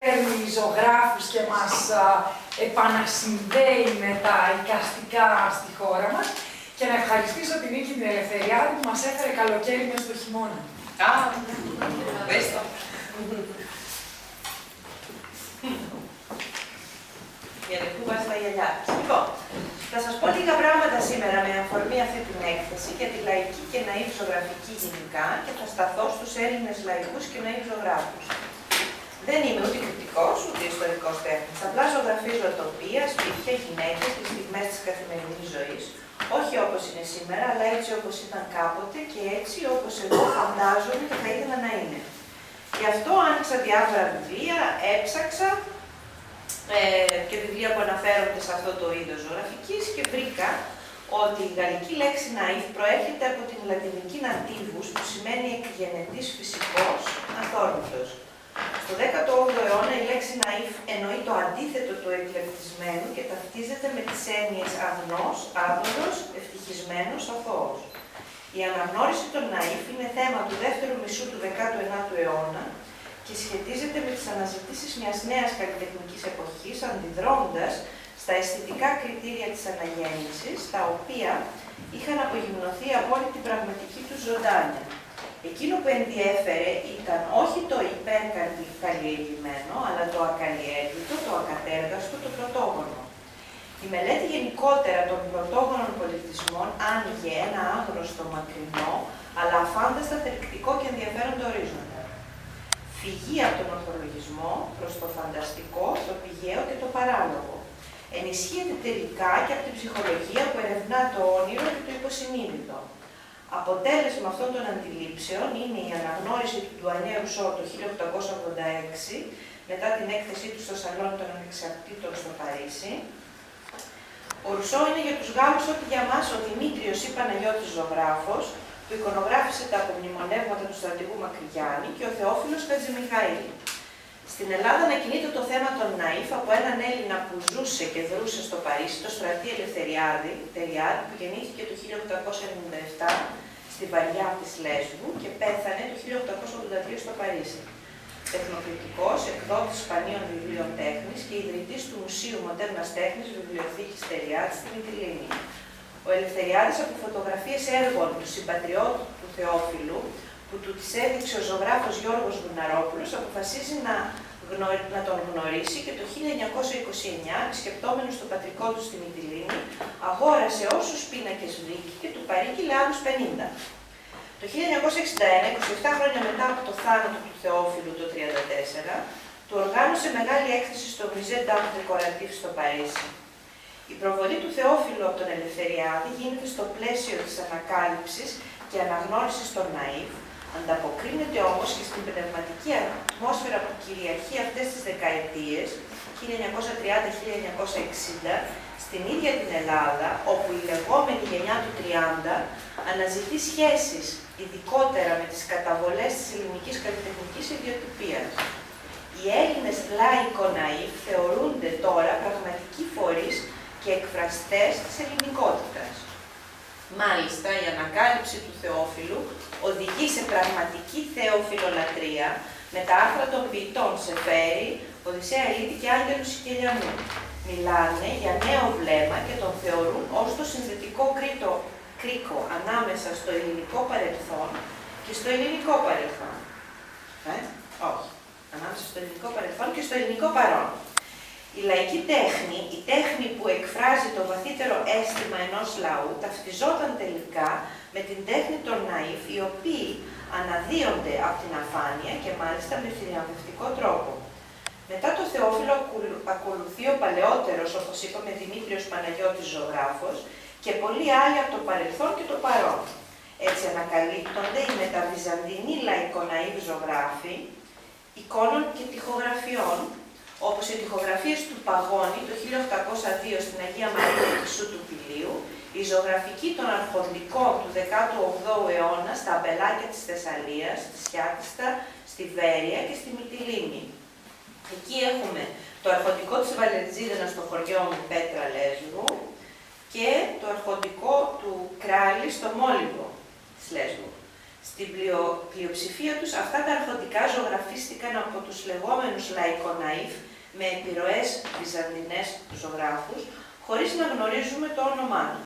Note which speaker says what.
Speaker 1: Παίρνει ζωγράφους και μας επανασυνδέει με τα εικαστικά στη χώρα μας και να ευχαριστήσω την Νίκη την Ελευθεριάδη που μας έφερε καλοκαίρι μες στο χειμώνα.
Speaker 2: Πες το. Για να βάζει τα γυαλιά. Λοιπόν, θα σας πω λίγα πράγματα σήμερα με αφορμή αυτή την έκθεση για τη λαϊκή και ναΐβ ζωγραφική γενικά και θα σταθώ στους Έλληνες λαϊκούς και ναΐβ ζωγράφους. Δεν είμαι ούτε κριτικός, ούτε ιστορικός τέχνης. Απλά ζωγραφίζω τοπία, σπίτια, γυναίκες, τις στιγμές της καθημερινής ζωής. Όχι όπως είναι σήμερα, αλλά έτσι όπως ήταν κάποτε και έτσι όπως εγώ φαντάζομαι και θα ήθελα να είναι. Γι' αυτό άνοιξα διάφορα βιβλία, έψαξα και βιβλία που αναφέρονται σε αυτό το είδος ζωγραφικής και βρήκα ότι η γαλλική λέξη ναΐβ προέρχεται από την λατινική nativus, που σημαίνει εκγενετής φυσικός, αθόρμητος. Στο 18ο αιώνα η λέξη ναΐβ εννοεί το αντίθετο του εκλεπτισμένου και ταυτίζεται με τις έννοιες αγνός, άδωρος, ευτυχισμένος, αθώος. Η αναγνώριση των ναΐβ είναι θέμα του δεύτερου μισού του 19ου αιώνα και σχετίζεται με τις αναζητήσεις μιας νέας καλλιτεχνικής εποχής, αντιδρώντας στα αισθητικά κριτήρια της αναγέννησης, τα οποία είχαν απογυμνωθεί από όλη την πραγματική τους ζωντάνια. Εκείνο που ενδιέφερε ήταν όχι το υπερκαλλιεργημένο, αλλά το ακαλλιέργητο, το ακατέργαστο, το πρωτόγονο. Η μελέτη γενικότερα των πρωτόγονων πολιτισμών άνοιγε ένα άγνωστο, μακρινό, αλλά αφάνταστα θελκτικό και ενδιαφέροντα ορίζοντα. Φυγή από τον ορθολογισμό προς το φανταστικό, το πηγαίο και το παράλογο. Ενισχύεται τελικά και από την ψυχολογία που ερευνά το όνειρο και το υποσυνείδητο. Αποτέλεσμα αυτών των αντιλήψεων είναι η αναγνώριση του Ντουανιέ Ρουσό το 1886, μετά την έκθεσή του στο Σαλόνι των Ανεξαρτήτων στο Παρίσι. Ο Ρουσό είναι για τους Γάλλους ό,τι για μας ο Δημήτριος ή Παναγιώτης ζωγράφος, που εικονογράφησε τα απομνημονεύματα του στρατηγού Μακρυγιάννη, και ο Θεόφιλος Χατζημιχαήλ. Στην Ελλάδα ανακοινείται το θέμα των ναΐβ από έναν Έλληνα που ζούσε και δρούσε στο Παρίσι, το Στρατή Ελευθεριάδη, που γεννήθηκε το 1897 στη Βαριά της Λέσβου και πέθανε το 1882 στο Παρίσι. Τεχνοκριτικός, εκδότης σπανίων βιβλίων τέχνης και ιδρυτής του Μουσείου Μοντέρνας Τέχνης Βιβλιοθήκης Τεριάδη στη Μυτιλήνη. Ο Ελευθεριάδης από φωτογραφίες έργων του συμπατριώτη του Θεόφιλου, που του τις έδειξε ο ζωγράφος Γιώργος Βουναρόπουλος, αποφασίζει να τον γνωρίσει και το 1929, επισκεπτόμενος στο πατρικό του στη Μυτιλήνη, αγόρασε όσους πίνακες βρήκε και του παρήγγειλε άλλους 50. Το 1961, 27 χρόνια μετά από το θάνατο του Θεόφιλου το 1934, του οργάνωσε μεγάλη έκθεση στο Musée d'Art Décoratif στο Παρίσι. Η προβολή του Θεόφιλου από τον Ελευθεριάδη γίνεται στο πλαίσιο της ανακάλυψης και αναγνώρισης των ναΐβ, ανταποκρίνεται όμως και στην πνευματική ατμόσφαιρα που κυριαρχεί αυτές τις δεκαετίες, 1930-1960, στην ίδια την Ελλάδα, όπου η λεγόμενη γενιά του 30 αναζητεί σχέσεις, ειδικότερα με τις καταβολές της ελληνικής καλλιτεχνικής ιδιοτυπίας. Οι Έλληνες λαϊκό ναΐβ θεωρούνται τώρα πραγματικοί φορείς και εκφραστές της ελληνικότητας. Μάλιστα, η ανακάλυψη του Θεόφιλου οδηγεί σε πραγματική θεοφιλολατρεία με τα άρθρα των ποιητών Σεφέρη, Οδυσσέα Ηλίτη και Άγγελου Σικελιανού. Μιλάνε για νέο βλέμμα και τον θεωρούν ως το συνδετικό κρίκο ανάμεσα στο ελληνικό παρελθόν και στο ελληνικό παρελθόν. Όχι. Ανάμεσα στο ελληνικό παρελθόν και στο ελληνικό παρόν. Η λαϊκή τέχνη, η τέχνη που εκφράζει το βαθύτερο αίσθημα ενός λαού, ταυτιζόταν τελικά με την τέχνη των ναΐβ, οι οποίοι αναδύονται από την αφάνεια και μάλιστα με θριαμβευτικό τρόπο. Μετά το Θεόφιλο ακολουθεί ο παλαιότερος, όπως είπαμε, Δημήτριος Παναγιώτης ζωγράφος και πολλοί άλλοι από το παρελθόν και το παρόν. Έτσι ανακαλύπτονται οι μεταβυζαντινοί λαϊκό-ναΐβ ζωγράφοι εικόνων και τοιχογραφιών, όπως οι τοιχογραφίες του Παγώνη το 1802 στην Αγία Μαρία Κισού του Πηλίου, η ζωγραφική των αρχοντικών του 18ου αιώνα στα αμπελάκια της Θεσσαλίας, στη Σιάτιστα, στη Βέρεια και στη Μυτιλήνη. Εκεί έχουμε το αρχοντικό της Βαλεντζίδαινα στο χωριό μου Πέτρα Λέσβου και το αρχοντικό του Κράλη στο Μόλιβο της Λέσβου. Στην πλειοψηφία τους αυτά τα αρχοντικά ζωγραφίστηκαν από τους λεγόμενους λαϊκοναΐφ με επιρροές βυζαντινές ζωγράφους, χωρίς να γνωρίζουμε το όνομά του.